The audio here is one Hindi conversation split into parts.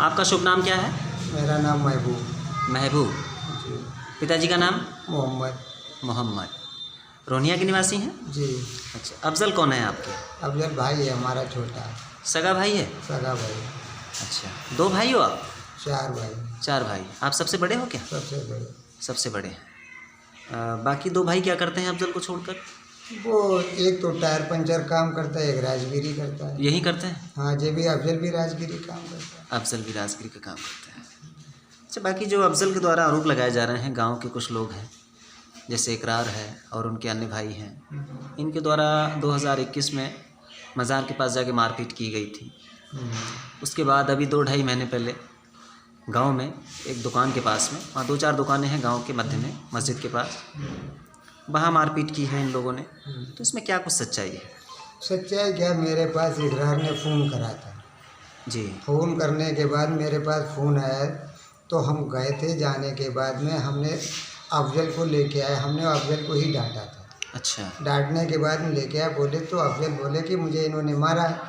आपका शुभ नाम क्या है? मेरा नाम महबूब महबूब। जी। पिताजी का नाम? मोहम्मद। मोहम्मद। रोनिया के निवासी हैं? जी। अच्छा, अफजल कौन है आपके? अफजल भाई है हमारा छोटा, सगा भाई है? सगा भाई। अच्छा, 2 भाई हो आप? 4 भाई। 4 भाई। आप सबसे बड़े हो क्या? सबसे बड़े। सबसे बड़े हैं। बाकी 2 भाई क्या करते हैं अफजल को छोड़कर? वो एक तो टायर पंचर काम करता है, एक राजगिरी करता है। यही करते हैं? हाँ, जे भी अफजल भी राजगिरी काम करता है। अफजल भी राजगिरी का काम करते हैं। अच्छा, बाकी जो अफजल के द्वारा आरोप लगाए जा रहे हैं, गांव के कुछ लोग हैं जैसे इकरार है और उनके अन्य भाई हैं, इनके द्वारा 2021 में मज़ार के पास जाके मारपीट की गई थी। उसके बाद अभी 2-2.5 महीने पहले गांव में एक दुकान के पास में, वहाँ 2-4 दुकानें हैं गांव के मध्य में मस्जिद के पास, वहाँ मारपीट की है इन लोगों ने। तो इसमें क्या कुछ सच्चाई है? सच्चाई क्या, मेरे पास इकरार ने फ़ोन करा था जी। फ़ोन करने के बाद मेरे पास फ़ोन आया तो हम गए थे। जाने के बाद में हमने अफजल को लेके आए, हमने अफजल को ही डांटा था। अच्छा। डांटने के बाद में लेके आए, बोले तो अफजल बोले कि मुझे इन्होंने मारा है।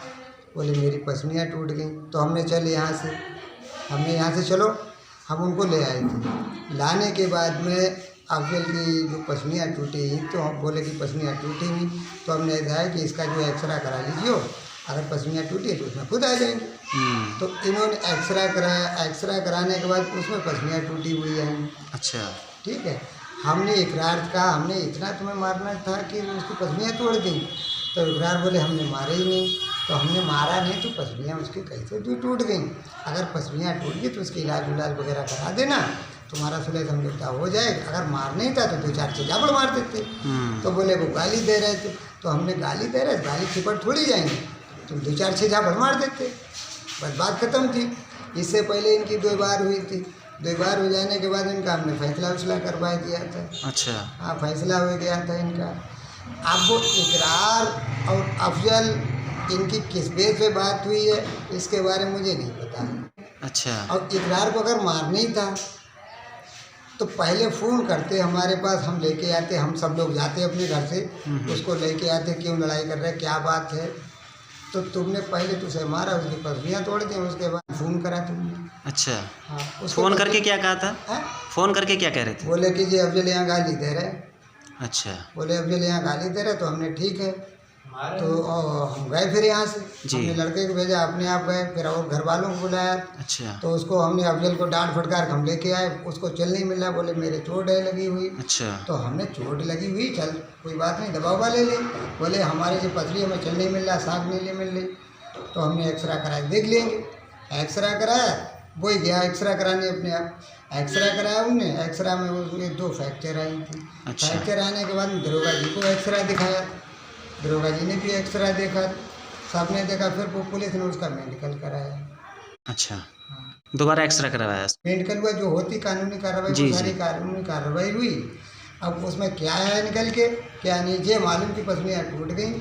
बोले मेरी पसलियाँ टूट गई। तो हमने चल हमने यहाँ से चलो, हम उनको ले आए थे। लाने के बाद में अफजल की जो पसलियाँ टूटी तो हम बोले कि पसलियाँ टूटी हुई, तो हमने कहा कि इसका जो एक्सरा करा लीजिए, अगर पसलियाँ टूटी तो उसमें खुद आ जाएंगे। तो इन्होंने एक्सरा कराया, एक्सरा कराने के बाद उसमें पसलियाँ टूटी हुई हैं। अच्छा। ठीक है, हमने इकरार कहा हमने इतना तुम्हें मारना था कि उसकी पसलियाँ तोड़ दी। तो इकरार बोले हमने मारे ही नहीं। तो हमने मारा नहीं तो पसलियाँ उसकी कैसे टूट गई? अगर पसलियाँ टूट गई तो उसकी इलाज उलाज वगैरह करा देना, तुम्हारा सुलह समझौता हो जाएगा। अगर मारना ही था तो 2-4 झापड़ मार देते। तो बोले वो गाली दे रहे थे। तो हमने गाली दे रहे, गाली चिपट थोड़ी जाएंगे, तुम 2-4 झापड़ मार देते, बस बात खत्म थी। इससे पहले इनकी 2 बार हुई थी। 2 बार हो जाने के बाद इनका हमने फैसला उछला करवा दिया था। अच्छा। हाँ, फैसला हो गया था इनका। अब वो इकरार और अफजल इनकी किस बेस पे बात हुई है इसके बारे में मुझे नहीं पता है। अच्छा। और इकरार को अगर मारना ही था तो पहले फ़ोन करते हमारे पास, हम लेके आते, हम सब लोग जाते अपने घर से, उसको लेके आते, क्यों लड़ाई कर रहे, क्या बात है। तो तुमने पहले तुझे मारा, उसकी पसलियाँ तोड़ दी, उसके बाद फ़ोन करा तुमने। अच्छा। हाँ, फ़ोन करके क्या कहा था? है? फ़ोन करके क्या कह रहे थे? बोले कि जी अफजल यहाँ गाली दे रहे। अच्छा। बोले अफजल यहाँ गाली दे रहे, तो हमने ठीक है। तो हम गए फिर यहाँ से, हमने लड़के को भेजा, अपने आप गए, फिर और घर वालों को बुलाया। अच्छा। तो उसको हमने अफजल को डांट फटकार हम लेके आए, उसको चल नहीं मिला, बोले मेरे चोट है लगी हुई। अच्छा। तो हमने चोट लगी हुई, चल कोई बात नहीं, दवा ले ली। बोले हमारे जो पथरी हमें चल नहीं मिल रहा, सांस नहीं मिल रही। तो हमने एक्सरा कराया, देख लेंगे। एक्सरा कराया, वही गया एक्सरा कराने अपने आप। एक्सरा कराया उनने, एक्सरा में उसमें 2 फ्रैक्चर आई थी। अच्छा। फ्रैक्चर आने के बाद दरोगा जी को एक्सरा दिखाया, दरोगा जी ने भी एक्सरा देखा, सबने देखा, फिर पुलिस ने उसका मेडिकल कराया। अच्छा। दोबारा एक्सरा करवाया? मेडिकल हुआ, जो होती कानूनी कार्रवाई वो सारी कानूनी कार्रवाई हुई। अब उसमें क्या है निकल के क्या नहीं, ये मालूम की पसलियाँ टूट गई,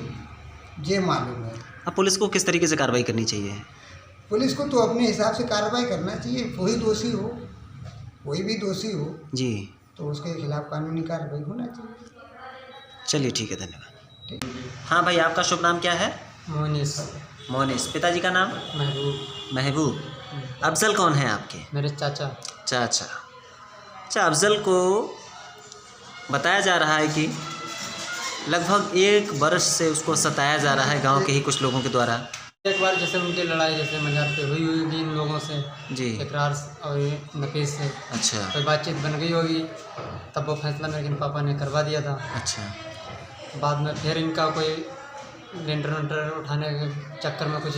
ये मालूम है। अब पुलिस को किस तरीके से कार्रवाई करनी चाहिए? पुलिस को तो अपने हिसाब से कार्रवाई करना चाहिए। कोई दोषी हो, कोई भी दोषी हो जी, तो उसके खिलाफ कानूनी कार्रवाई होना चाहिए। चलिए ठीक है, धन्यवाद। ठीक। हाँ भाई, आपका शुभ नाम क्या है? मोनिस। मोनिस। पिताजी का नाम? महबूब। महबूब। अफजल कौन है आपके? मेरे चाचा। चाचा। अच्छा, अफजल को बताया जा रहा है कि लगभग 1 वर्ष से उसको सताया जा रहा है गांव के ही कुछ लोगों के द्वारा। एक बार जैसे उनकी लड़ाई जैसे मज़ार पे हुई होगी इन लोगों से, जी। इकरार और नफीस से अच्छा। कोई बातचीत बन गई होगी, तब वो फैसला मेरे पापा ने करवा दिया था। अच्छा। बाद में फिर इनका कोई लेंटर वेंटर उठाने के चक्कर में कुछ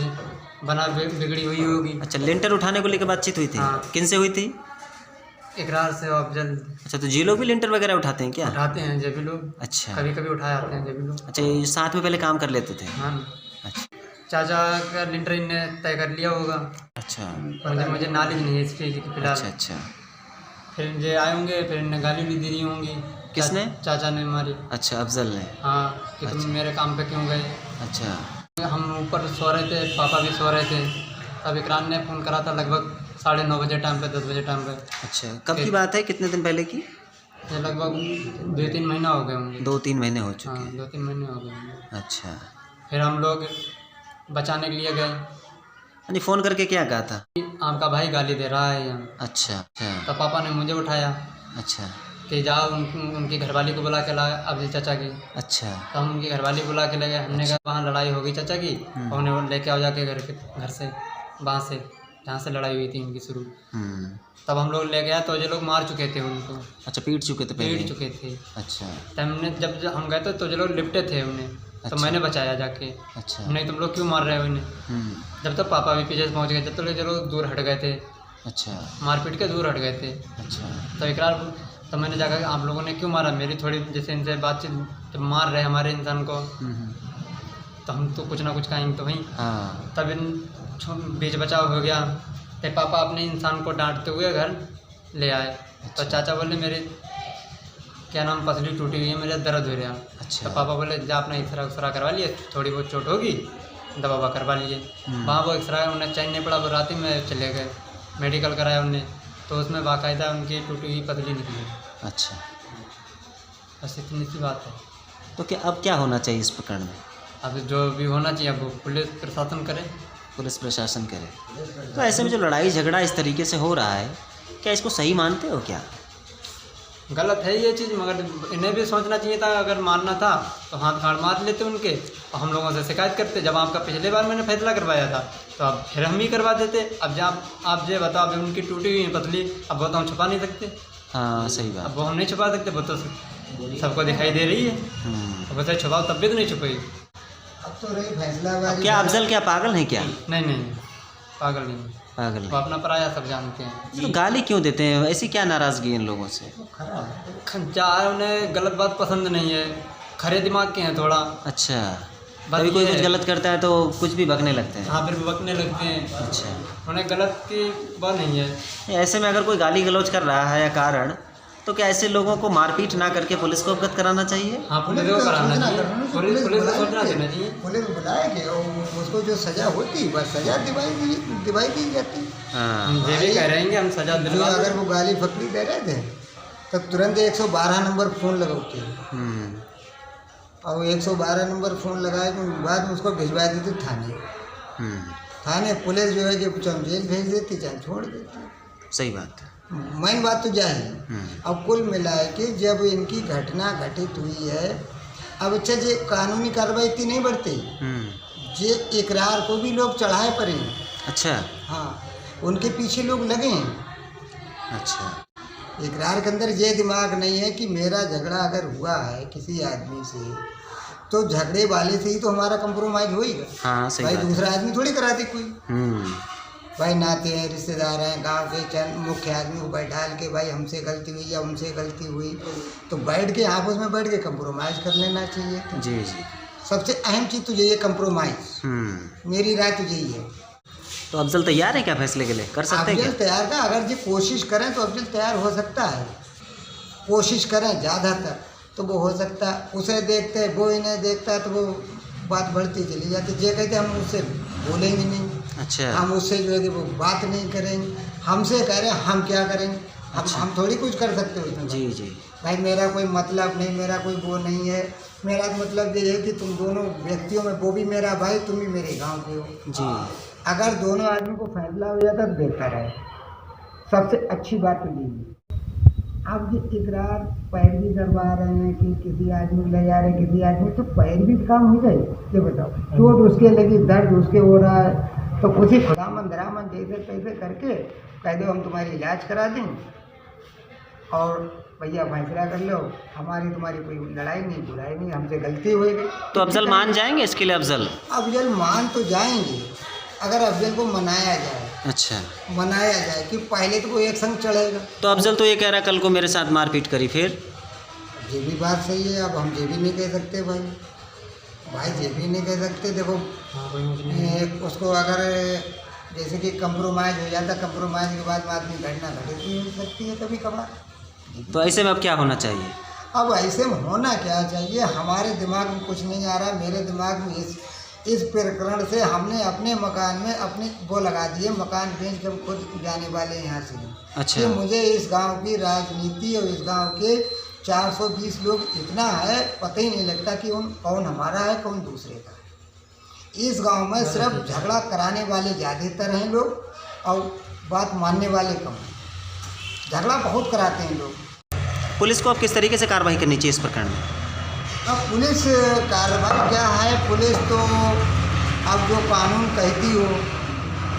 बना बिगड़ी हुई होगी। अच्छा, लेंटर उठाने को लेकर बातचीत हुई थी? हाँ। किन से हुई थी? इकरार से और अफजल। अच्छा, तो जी लोग भी लेंटर वगैरह उठाते हैं क्या? उठाते हैं जब भी लोग। अच्छा। कभी कभी उठाए आते हैं जब भी लोग। अच्छा, ये साथ में पहले काम कर लेते थे? हाँ। अच्छा। चाचा का लेंटर इनने तय कर लिया होगा। अच्छा। मुझे नॉलेज नहीं है इस चीज़ की फिलहाल। अच्छा। अच्छा। फिर ये आए होंगे, फिर इनने गाली भी दी होंगी। किसने? चाचा ने मारी। अच्छा, अफजल ने? हाँ, कि तुम मेरे काम पे क्यों गए। अच्छा। हम ऊपर सो रहे थे, पापा भी सो रहे थे, तब इकरार ने फ़ोन करा था लगभग 9:30 बजे टाइम पे, 10 बजे टाइम पे। अच्छा, कब की बात है, कितने दिन पहले की? ये लगभग 2-3 महीना हो गए होंगे। 2-3 महीने हो चुके हाँ, हैं। 2-3 महीने हो गए होंगे। अच्छा। फिर हम लोग बचाने के लिए गए। यानी फ़ोन करके क्या कहा था? आपका भाई गाली दे रहा है यहाँ। अच्छा अच्छा तो पापा ने मुझे उठाया अच्छा कि जाओ उनकी घरवाली को बुला के ला अभी चाचा की। अच्छा तो हम उनकी घरवाली बुला के ले गए। हमने कहा वहाँ लड़ाई हो गई चाचा की, और उन्हें लेके आओ जाके घर से, वहाँ से जहाँ से लड़ाई हुई थी उनकी शुरू। तब हम लोग ले गया तो ये लोग मार चुके थे उनको। अच्छा, पीट चुके थे पहले? पीट चुके थे। अच्छा। तब हमने जब हम गए तो ये लोग लिपटे थे उन्हें। तो अच्छा। मैंने बचाया जाके। अच्छा। नहीं तुम लोग क्यों मार रहे हो इन्हें? जब तक पापा भी पीछे से पहुँच गए, जब तक ये लोग दूर हट गए थे। अच्छा। मारपीट के दूर हट गए थे। अच्छा। तो इकरार, तो मैंने जाकर आप लोगों ने क्यों मारा? मेरी थोड़ी जैसे इनसे बातचीत, जब मार रहे हमारे इंसान को तो हम तो कुछ ना कुछ कहेंगे तो वहीं। हाँ। तब इन बीच बचाव हो गया। तो पापा अपने इंसान को डांटते हुए घर ले आए। तो चाचा बोले मेरे क्या नाम पसली टूटी हुई है, मेरा दर्द हो रहा। अच्छा। तो पापा बोले जा अपना एक्सरा उक्सरा करवा लिए, थोड़ी बहुत चोट होगी, दवा ववा करवा लिए। वहाँ वो एक्सरा उन्हें चैन नहीं पड़ा, वो रात ही में चले गए, मेडिकल कराया उन्हें, तो उसमें बाकायदा उनकी टूटी हुई पतली निकली। अच्छा, बस इतनी सी बात है। तो क्या अब क्या होना चाहिए इस प्रकरण में? अब जो भी होना चाहिए अब पुलिस प्रशासन करे। पुलिस प्रशासन करे। तो ऐसे में जो लड़ाई झगड़ा इस तरीके से हो रहा है, क्या इसको सही मानते हो क्या? गलत है ये चीज़, मगर इन्हें भी सोचना चाहिए था। अगर मानना था तो हाथ खाड़ मार लेते उनके, और हम लोगों से शिकायत करते। जब आपका पिछले बार मैंने फैसला करवाया था तो अब फिर हम ही करवा देते। अब जब आप ये बताओ, अभी उनकी टूटी हुई है पतली, अब वो तो हम छुपा नहीं सकते। हाँ सही बात। अब वो हम नहीं छुपा सकते, वो तो सबको दिखाई दे रही है। अब बताइए छुपाओ तब भी तो नहीं छुपाई। अब तो रही फैसलाबाजी। क्या अफजल क्या पागल है क्या? नहीं पागल नहीं, पागल वो अपना पराया सब जानते हैं। तो गाली क्यों देते हैं? ऐसी क्या नाराज़गी इन लोगों से? चाहे उन्हें गलत बात पसंद नहीं है, खरे दिमाग के हैं थोड़ा। अच्छा, बस कभी कोई ये कुछ है। गलत करता है तो कुछ भी बकने लगते हैं। हाँ, फिर बकने लगते हैं। अच्छा, उन्हें गलत की बात नहीं है। ऐसे में अगर कोई गाली गलौज कर रहा है या कारण, तो क्या ऐसे लोगों को मारपीट ना करके पुलिस को अवगत कराना चाहिए? हाँ, पुलिस को कराना चाहिए, पुलिस को सोचना देना चाहिए। पुलिस बुलाएगी और उसको जो सजा होती बस सजा दिवाई दी जाती। हाँ। ये भी कह रहे हैं हम सजा जो दिलवा अगर वो गाली फकड़ी दे रहे थे तो तुरंत 112 नंबर फ़ोन लगाते हैं, और 112 नंबर फ़ोन लगाए के बाद में उसको भिजवा देते थाने। थाने पुलिस जो है कि चाहे जेल भेज देती चाहे छोड़ देती। सही बात है। मेन बात तो जाए। अब कुल मिलाए कि जब इनकी घटना घटित हुई है, अब अच्छा जे कानूनी कार्रवाई इतनी नहीं बढ़ती, जे इकरार को भी लोग चढ़ाए पड़े। अच्छा। हाँ, उनके पीछे लोग लगे हैं। अच्छा। इकरार के अंदर ये दिमाग नहीं है कि मेरा झगड़ा अगर हुआ है किसी आदमी से तो झगड़े वाले से ही तो हमारा कंप्रोमाइज़ होएगा। हाँ सही भाई बात है। दूसरा आदमी थोड़ी कराती कोई। भाई नाते हैं, रिश्तेदार हैं, गांव के चंद मुख्य आदमी को बैठा के भाई हमसे गलती हुई या उनसे गलती हुई तो बैठ के आपस में बैठ के कंप्रोमाइज़ कर लेना चाहिए। जी जी। सबसे अहम चीज़ तो यही है कंप्रोमाइज़। मेरी राय तो यही है। तो अफजल तैयार है क्या फैसले के लिए? कर सकते हैं अफजल क्या? तैयार था, अगर जी कोशिश करें तो अफजल तैयार हो सकता है। कोशिश करें ज़्यादातर तो वो हो सकता है। उसे देखते हैं वो इन्हें देखता है तो वो बात बढ़ती चली जाती। ये कहते हम उससे बोलेंगे नहीं, अच्छा। हम उससे जो है कि वो बात नहीं करेंगे, हमसे कह रहे हैं हम क्या करेंगे। हम थोड़ी कुछ कर सकते हो उसमें। जी जी। भाई मेरा कोई मतलब नहीं, मेरा कोई वो नहीं है। मेरा मतलब ये है कि तुम दोनों व्यक्तियों में, वो भी मेरा भाई तुम भी मेरे गाँव के हो जी। अगर दोनों आदमी को फैसला हो जाता तो बेहतर है। सबसे अच्छी बात तो यही है। अब ये इकरार पैरवी करवा रहे हैं कि किसी आदमी को ले जा रहे हैं, किसी आदमी तो पैरवी का काम हो जाए। ये बताओ, चोट उसके लगी, दर्द उसके हो रहा है तो उसी खुदामंद रामन जैसे तैसे करके कह दो हम तुम्हारी इलाज करा दें और भैया फैसला कर लो, हमारी तुम्हारी कोई लड़ाई नहीं बुराई नहीं, हमसे गलती हुई गई। तो अफजल मान जाएंगे इसके लिए? अफजल मान तो जाएंगे अगर अफजल को मनाया जाए। अच्छा। मनाया जाए कि पहले तो वो एक संग चढ़ेगा। तो अफजल तो ये कह रहा है कल को मेरे साथ मारपीट करी, फिर? ये भी बात सही है। अब हम ये भी नहीं कह सकते भाई ये भी नहीं कह सकते। देखो उसको अगर जैसे कि कंप्रोमाइज़ हो जाता, कंप्रोमाइज़ के बाद में आदमी घटना घटित भी हो सकती है कभी कभार। तो ऐसे में अब क्या होना चाहिए? अब ऐसे में होना क्या चाहिए, हमारे दिमाग में कुछ नहीं आ रहा। मेरे दिमाग में इस प्रकरण से हमने अपने मकान में अपने वो लगा दिए, मकान बेच के खुद जाने वाले यहाँ से। अच्छा। कि मुझे इस गांव की राजनीति और इस गांव के 420 लोग इतना है पता ही नहीं लगता कि कौन हमारा है कौन दूसरे का है। इस गांव में सिर्फ झगड़ा कराने वाले ज़्यादातर हैं लोग और बात मानने वाले कम हैं। झगड़ा बहुत कराते हैं लोग। पुलिस को अब किस तरीके से कार्रवाई करनी चाहिए इस प्रकरण में? अब पुलिस कार्रवाई क्या है, पुलिस तो अब जो कानून कहती हो,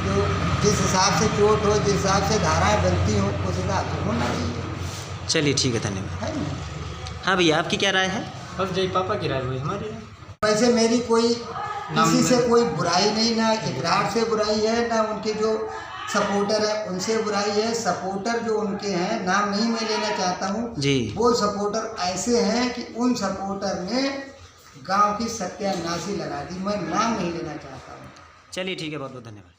जो जिस हिसाब से चोट हो, जिस हिसाब से धाराएं बनती हो, उस हिसाब से होना चाहिए। चलिए ठीक है, धन्यवाद। है ना? हाँ भैया, आपकी क्या राय है? बस जय पापा की राय वही हमारी राय। वैसे मेरी कोई नाम किसी से में- कोई बुराई नहीं, ना इकरार से बुराई है, ना उनके जो सपोर्टर है उनसे बुराई है। सपोर्टर जो उनके हैं, नाम नहीं मैं लेना चाहता हूँ जी। वो सपोर्टर ऐसे हैं कि उन सपोर्टर ने गांव की सत्यानाशी लगा दी। मैं नाम नहीं लेना चाहता हूँ। चलिए ठीक है, बहुत बहुत धन्यवाद।